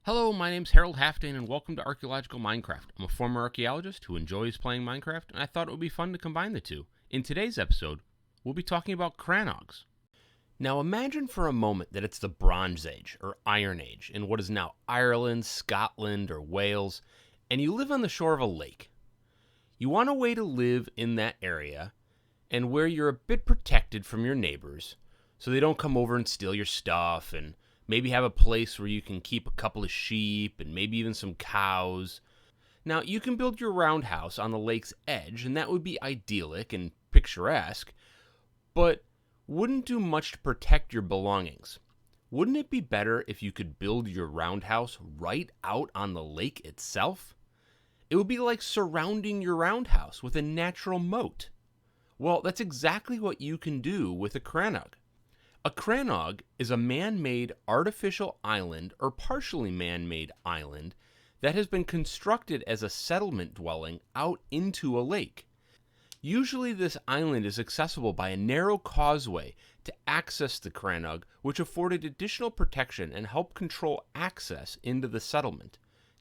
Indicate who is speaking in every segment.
Speaker 1: Hello, my name's Harold Halfdan and welcome to Archaeological Minecraft. I'm a former archaeologist who enjoys playing Minecraft, and I thought it would be fun to combine the two. In today's episode, we'll be talking about Crannogs. Now imagine for a moment that it's the Bronze Age, or Iron Age, in what is now Ireland, Scotland, or Wales, and you live on the shore of a lake. You want a way to live in that area, and where you're a bit protected from your neighbors, so they don't come over and steal your stuff, and maybe have a place where you can keep a couple of sheep and maybe even some cows. Now, you can build your roundhouse on the lake's edge, and that would be idyllic and picturesque, but wouldn't do much to protect your belongings. Wouldn't it be better if you could build your roundhouse right out on the lake itself? It would be like surrounding your roundhouse with a natural moat. Well, that's exactly what you can do with a crannog. A crannog is a man-made artificial island or partially man-made island that has been constructed as a settlement dwelling out into a lake. Usually this island is accessible by a narrow causeway to access the crannog, which afforded additional protection and helped control access into the settlement.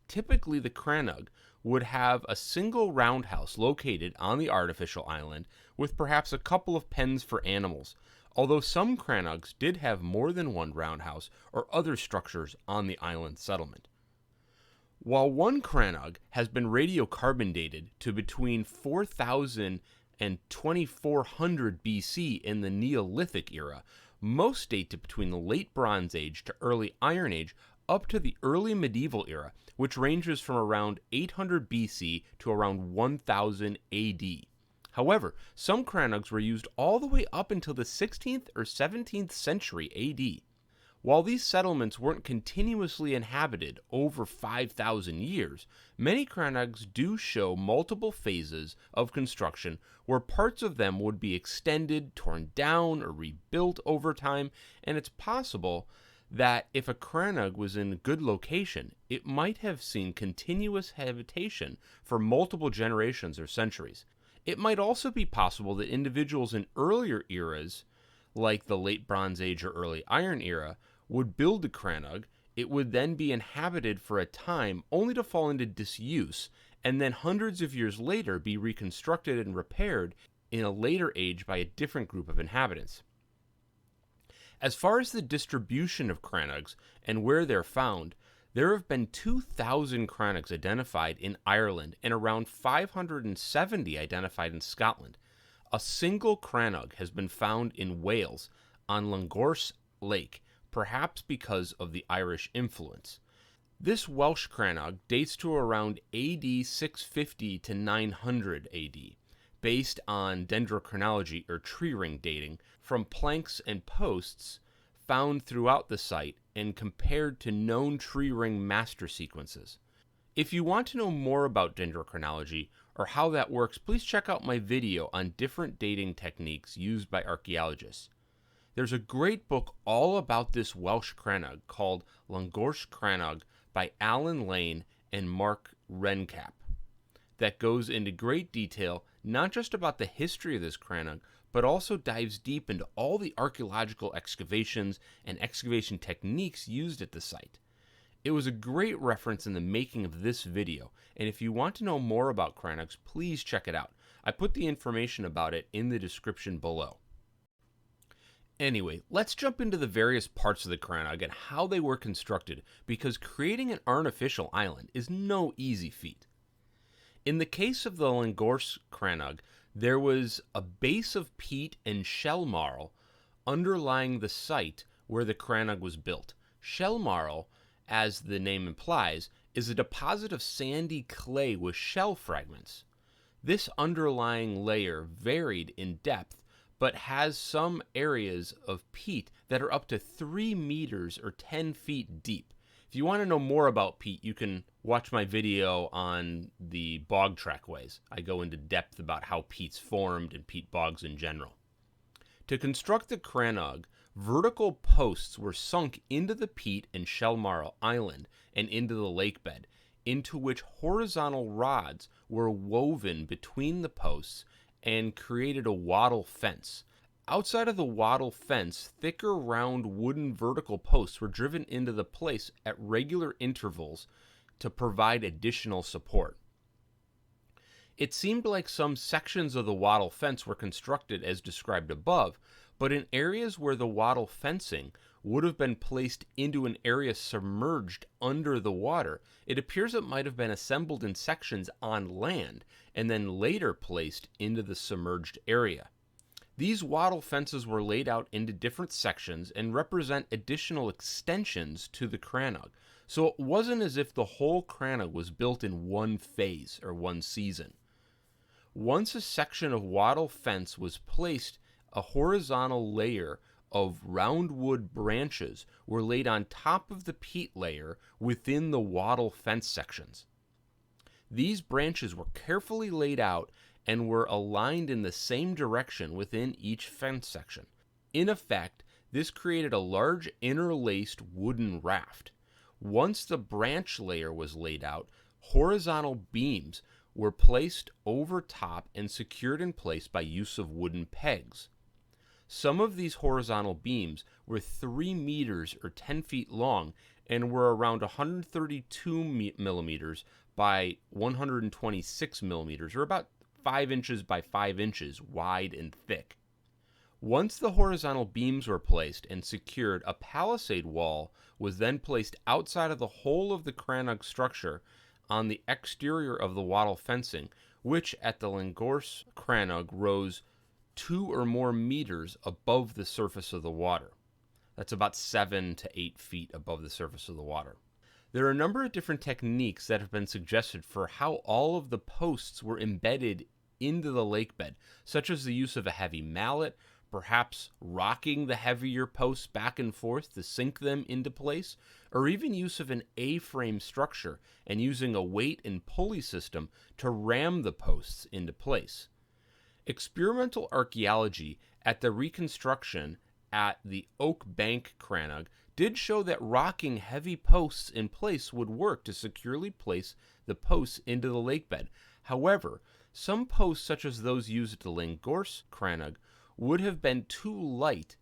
Speaker 1: Typically the crannog would have a single roundhouse located on the artificial island with perhaps a couple of pens for animals, although some crannogs did have more than one roundhouse or other structures on the island settlement. While one crannog has been radiocarbon dated to between 4000 and 2400 BC in the Neolithic era, most date to between the late Bronze Age to early Iron Age up to the early medieval era, which ranges from around 800 BC to around 1000 AD. However, some crannogs were used all the way up until the 16th or 17th century AD. While these settlements weren't continuously inhabited over 5,000 years, many crannogs do show multiple phases of construction where parts of them would be extended, torn down, or rebuilt over time, and it's possible that if a crannog was in a good location, it might have seen continuous habitation for multiple generations or centuries. It might also be possible that individuals in earlier eras, like the late Bronze Age or early Iron era, would build a crannog. It would then be inhabited for a time only to fall into disuse, and then hundreds of years later be reconstructed and repaired in a later age by a different group of inhabitants. As far as the distribution of crannogs and where they're found, there have been 2,000 crannogs identified in Ireland and around 570 identified in Scotland. A single crannog has been found in Wales on Llangorse Lake, perhaps because of the Irish influence. This Welsh crannog dates to around AD 650 to 900 AD, based on dendrochronology or tree ring dating from planks and posts found throughout the site and compared to known tree ring master sequences. If you want to know more about dendrochronology or how that works, please check out my video on different dating techniques used by archaeologists. There's a great book all about this Welsh crannog called Llangorse Crannog by Alan Lane and Mark Redknap that goes into great detail not just about the history of this crannog, but also dives deep into all the archaeological excavations and excavation techniques used at the site. It was a great reference in the making of this video, and if you want to know more about crannogs, please check it out. I put the information about it in the description below. Anyway, let's jump into the various parts of the crannog and how they were constructed, because creating an artificial island is no easy feat. In the case of the Llangorse crannog, there was a base of peat and shell marl underlying the site where the crannog was built. Shell marl, as the name implies, is a deposit of sandy clay with shell fragments. This underlying layer varied in depth, but has some areas of peat that are up to 3 meters or 10 feet deep. If you want to know more about peat, you can watch my video on the bog trackways. I go into depth about how peat's formed and peat bogs in general. To construct the crannog, vertical posts were sunk into the peat and shell marl island and into the lake bed, into which horizontal rods were woven between the posts and created a wattle fence. Outside of the wattle fence, thicker round wooden vertical posts were driven into the place at regular intervals to provide additional support. It seemed like some sections of the wattle fence were constructed as described above, but in areas where the wattle fencing would have been placed into an area submerged under the water, it appears it might have been assembled in sections on land and then later placed into the submerged area. These wattle fences were laid out into different sections and represent additional extensions to the Crannog. So it wasn't as if the whole Crannog was built in one phase or one season. Once a section of wattle fence was placed, a horizontal layer of roundwood branches were laid on top of the peat layer within the wattle fence sections. These branches were carefully laid out and were aligned in the same direction within each fence section. In effect, this created a large interlaced wooden raft. Once the branch layer was laid out, horizontal beams were placed over top and secured in place by use of wooden pegs. Some of these horizontal beams were 3 meters or 10 feet long and were around 132 millimeters by 126 millimeters, or about 5 inches by 5 inches wide and thick. Once the horizontal beams were placed and secured, a palisade wall was then placed outside of the whole of the Crannog structure on the exterior of the wattle fencing, which at the Llangorse Crannog rose 2 or more meters above the surface of the water. That's about 7 to 8 feet above the surface of the water. There are a number of different techniques that have been suggested for how all of the posts were embedded into the lake bed, such as the use of a heavy mallet, perhaps rocking the heavier posts back and forth to sink them into place, or even use of an A-frame structure and using a weight and pulley system to ram the posts into place. Experimental archaeology at the reconstruction at the Oak Bank Crannog did show that rocking heavy posts in place would work to securely place the posts into the lake bed. However, some posts, such as those used at the Llangorse Crannog, would have been too light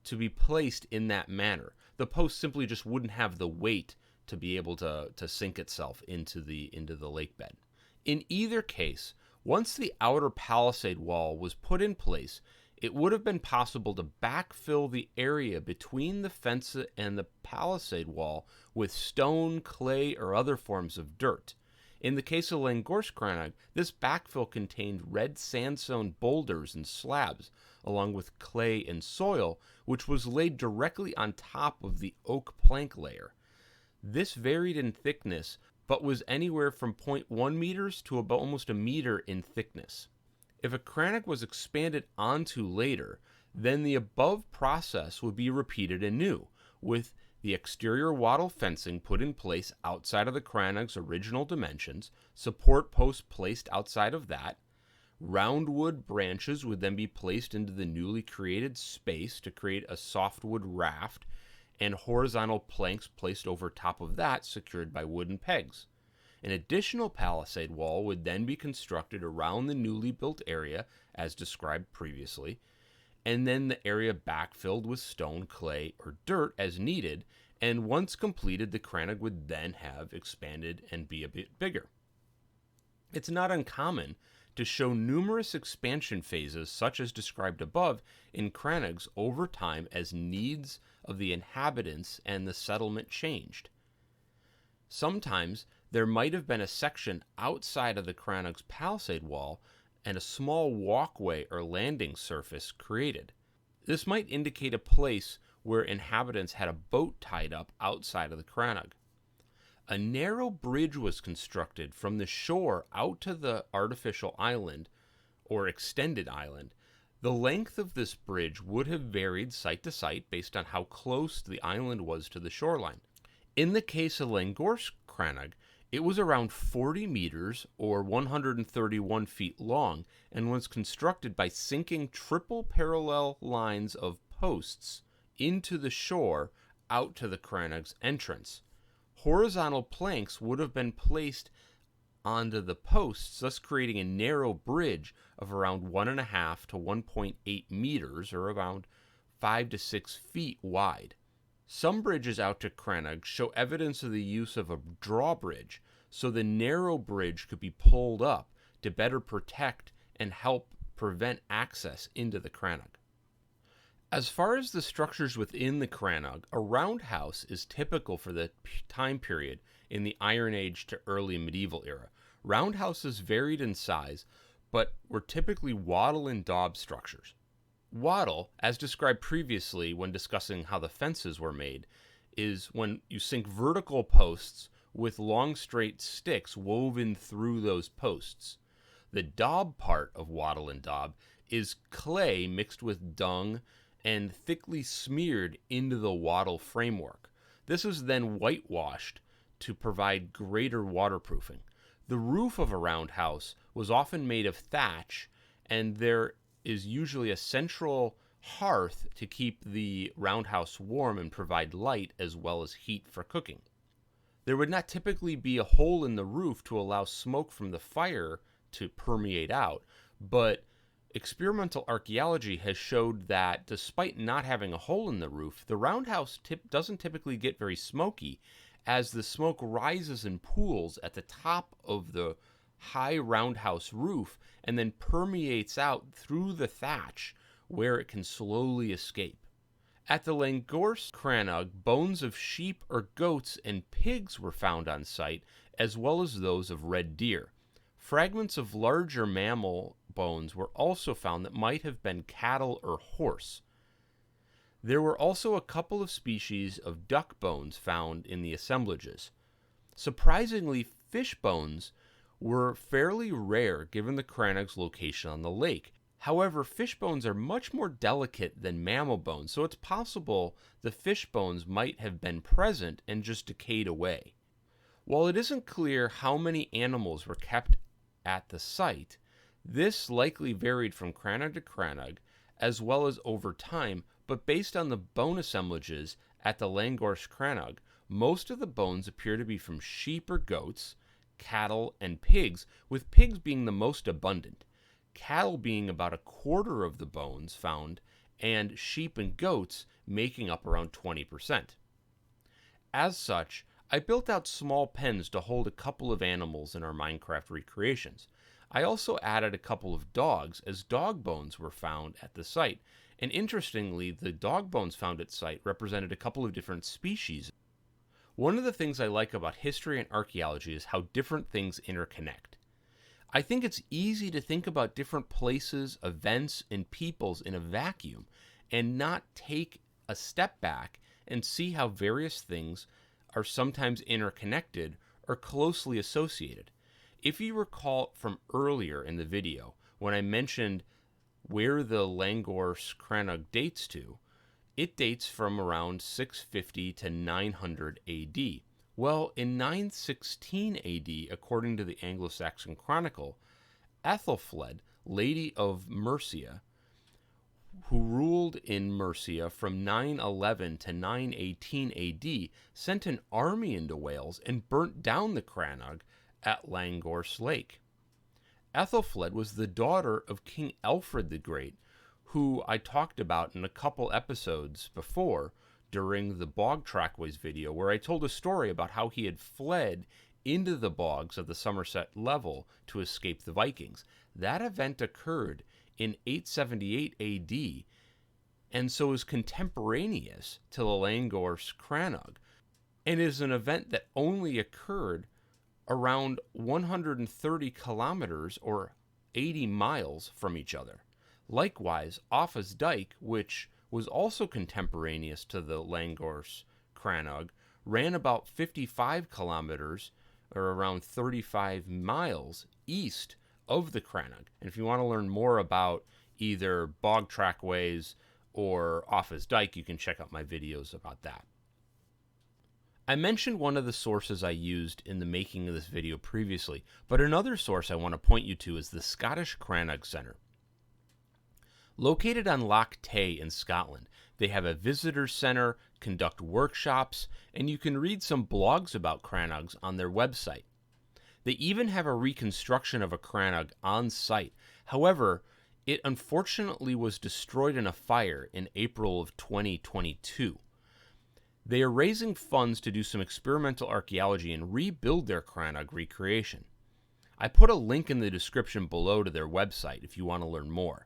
Speaker 1: to be placed in that manner. The post simply just wouldn't have the weight to be able to sink itself into the lake bed. In either case, once the outer palisade wall was put in place, it would have been possible to backfill the area between the fence and the palisade wall with stone, clay, or other forms of dirt. In the case of Llangorse Crannog, this backfill contained red sandstone boulders and slabs, along with clay and soil, which was laid directly on top of the oak plank layer. This varied in thickness, but was anywhere from 0.1 meters to about almost a meter in thickness. If a Crannog was expanded onto later, then the above process would be repeated anew, with the exterior wattle fencing put in place outside of the Crannog's original dimensions, support posts placed outside of that, roundwood branches would then be placed into the newly created space to create a softwood raft, and horizontal planks placed over top of that secured by wooden pegs. An additional palisade wall would then be constructed around the newly built area, as described previously, and then the area backfilled with stone, clay, or dirt as needed, and once completed, the Crannog would then have expanded and be a bit bigger. It's not uncommon to show numerous expansion phases, such as described above, in Crannogs over time as needs of the inhabitants and the settlement changed. Sometimes there might have been a section outside of the Crannog's palisade wall and a small walkway or landing surface created. This might indicate a place where inhabitants had a boat tied up outside of the Crannog. A narrow bridge was constructed from the shore out to the artificial island, or extended island. The length of this bridge would have varied site to site based on how close the island was to the shoreline. In the case of Llangorse Crannog, it was around 40 meters or 131 feet long and was constructed by sinking triple parallel lines of posts into the shore out to the Crannog's entrance. Horizontal planks would have been placed onto the posts, thus creating a narrow bridge of around 1.5 to 1.8 meters, or around 5 to 6 feet wide. Some bridges out to Crannog show evidence of the use of a drawbridge, so the narrow bridge could be pulled up to better protect and help prevent access into the Crannog. As far as the structures within the Crannog, a roundhouse is typical for the time period in the Iron Age to early medieval era. Roundhouses varied in size, but were typically wattle and daub structures. Wattle, as described previously when discussing how the fences were made, is when you sink vertical posts with long straight sticks woven through those posts. The daub part of wattle and daub is clay mixed with dung and thickly smeared into the wattle framework. This is then whitewashed to provide greater waterproofing. The roof of a roundhouse was often made of thatch, and there is usually a central hearth to keep the roundhouse warm and provide light as well as heat for cooking. There would not typically be a hole in the roof to allow smoke from the fire to permeate out, but experimental archaeology has showed that despite not having a hole in the roof, the roundhouse doesn't typically get very smoky, as the smoke rises in pools at the top of the high roundhouse roof and then permeates out through the thatch where it can slowly escape. At the Llangorse Crannog, bones of sheep or goats and pigs were found on site, as well as those of red deer. Fragments of larger mammal bones were also found that might have been cattle or horse. There were also a couple of species of duck bones found in the assemblages. Surprisingly, fish bones were fairly rare given the Crannog's location on the lake. However, fish bones are much more delicate than mammal bones, so it's possible the fish bones might have been present and just decayed away. While it isn't clear how many animals were kept at the site, this likely varied from Crannog to Crannog as well as over time, but based on the bone assemblages at the Llangorse Crannog, most of the bones appear to be from sheep or goats, cattle, and pigs, with pigs being the most abundant, cattle being about a quarter of the bones found, and sheep and goats making up around 20%. As such, I built out small pens to hold a couple of animals in our Minecraft recreations. I also added a couple of dogs, as dog bones were found at the site, and interestingly, the dog bones found at site represented a couple of different species. One of the things I like about history and archaeology is how different things interconnect. I think it's easy to think about different places, events, and peoples in a vacuum and not take a step back and see how various things are sometimes interconnected or closely associated. If you recall from earlier in the video, when I mentioned where the Llangorse Crannog dates to, it dates from around 650 to 900 AD. Well, in 916 AD, according to the Anglo-Saxon Chronicle, Ethelfled, Lady of Mercia, who ruled in Mercia from 911 to 918 AD, sent an army into Wales and burnt down the Crannog at Llangorse Lake. Ethelfled was the daughter of King Alfred the Great, who I talked about in a couple episodes before during the Bog Trackways video, where I told a story about how he had fled into the bogs of the Somerset level to escape the Vikings. That event occurred in 878 AD, and so is contemporaneous to the Llangorse Crannog, and is an event that only occurred around 130 kilometers or 80 miles from each other. Likewise, Offa's Dyke, which was also contemporaneous to the Llangorse Crannog, ran about 55 kilometers or around 35 miles east of the Crannog. And if you want to learn more about either Bog Trackways or Offa's Dyke, you can check out my videos about that. I mentioned one of the sources I used in the making of this video previously, but another source I want to point you to is the Scottish Crannog Centre. Located on Loch Tay in Scotland, they have a visitors center, conduct workshops, and you can read some blogs about Crannogs on their website. They even have a reconstruction of a Crannog on site. However, it unfortunately was destroyed in a fire in April of 2022. They are raising funds to do some experimental archaeology and rebuild their Crannog recreation. I put a link in the description below to their website if you want to learn more.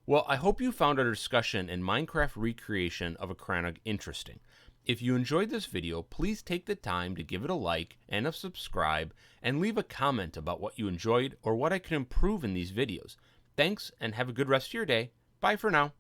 Speaker 1: Well, I hope you found our discussion and Minecraft recreation of a Crannog interesting. If you enjoyed this video, please take the time to give it a like and a subscribe, and leave a comment about what you enjoyed or what I can improve in these videos. Thanks, and have a good rest of your day. Bye for now.